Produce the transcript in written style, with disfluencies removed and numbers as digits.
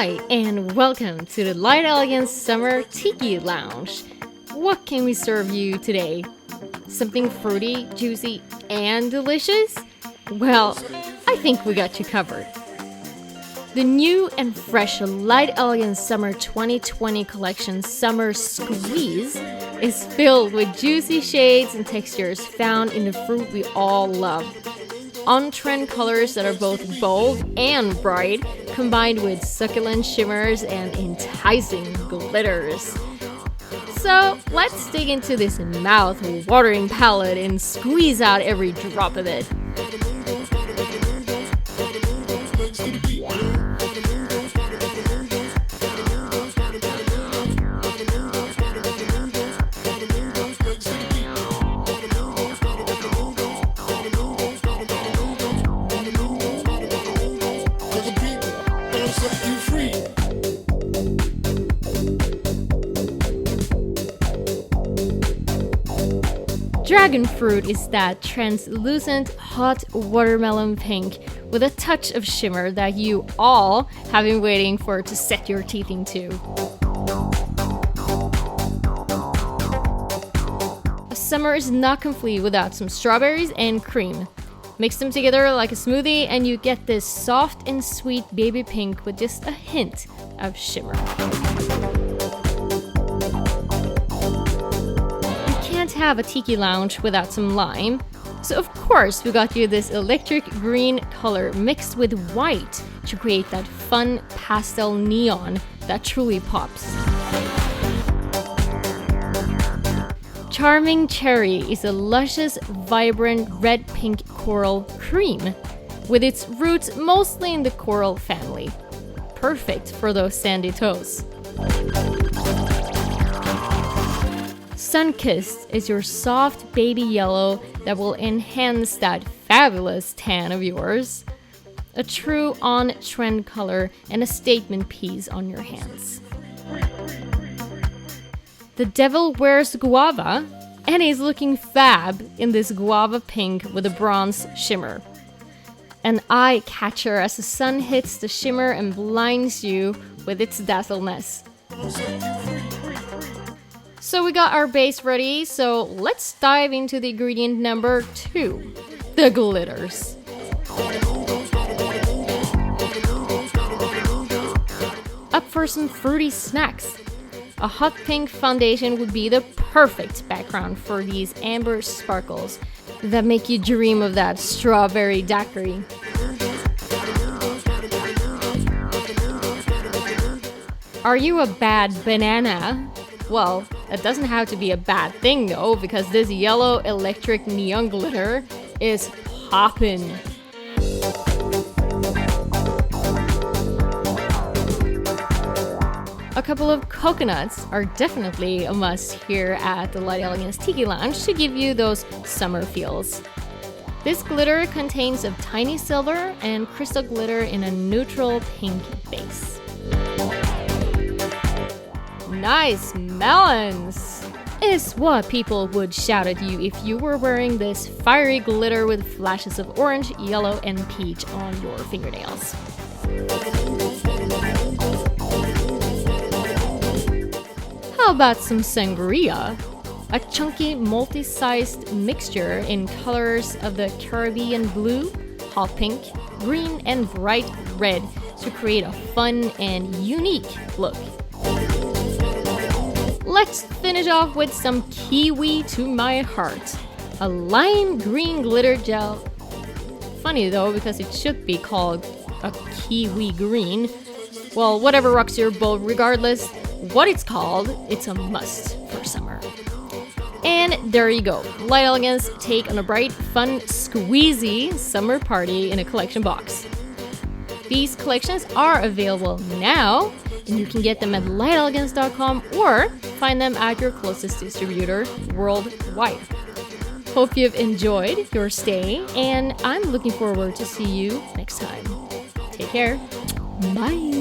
Hi, and welcome to the Light Elegance Summer Tiki Lounge. What can we serve you today? Something fruity, juicy, and delicious? Well, I think we got you covered. The new and fresh Light Elegance Summer 2020 collection Summer Squeeze is filled with juicy shades and textures found in the fruit we all love. On-trend colors that are both bold and bright, combined with succulent shimmers and enticing glitters. So let's dig into this mouth-watering palette and squeeze out every drop of it. Dragon fruit is that translucent, hot watermelon pink with a touch of shimmer that you all have been waiting for to set your teeth into. A summer is not complete without some strawberries and cream. Mix them together like a smoothie and you get this soft and sweet baby pink with just a hint of shimmer. Have a tiki lounge without some lime, so of course we got you this electric green color mixed with white to create that fun pastel neon that truly pops. Charming Cherry is a luscious, vibrant red-pink coral cream with its roots mostly in the coral family. Perfect for those sandy toes. Sunkist is your soft baby yellow that will enhance that fabulous tan of yours. A true on-trend color and a statement piece on your hands. The Devil Wears Guava and is looking fab in this guava pink with a bronze shimmer. An eye catcher as the sun hits the shimmer and blinds you with its dazzleness. So we got our base ready, so let's dive into the ingredient number 2, the glitters. Up for some fruity snacks. A hot pink foundation would be the perfect background for these amber sparkles that make you dream of that strawberry daiquiri. Are you a bad banana? Well, it doesn't have to be a bad thing though, because this yellow electric neon glitter is poppin'. A couple of coconuts are definitely a must here at the Light Elegance Tiki Lounge to give you those summer feels. This glitter contains of tiny silver and crystal glitter in a neutral pink base. Nice melons is what people would shout at you if you were wearing this fiery glitter with flashes of orange, yellow, and peach on your fingernails. How about some sangria? A chunky multi-sized mixture in colors of the Caribbean blue, hot pink, green, and bright red to create a fun and unique look. Let's finish off with some Kiwi to my heart. A lime green glitter gel. Funny though, because it should be called a kiwi green. Well, whatever rocks your boat, regardless what it's called, it's a must for summer. And there you go. Light Elegance take on a bright, fun, squeezy summer party in a collection box. These collections are available now, and you can get them at lightelegance.com or find them at your closest distributor worldwide. Hope you've enjoyed your stay, and I'm looking forward to see you next time. Take care. Bye.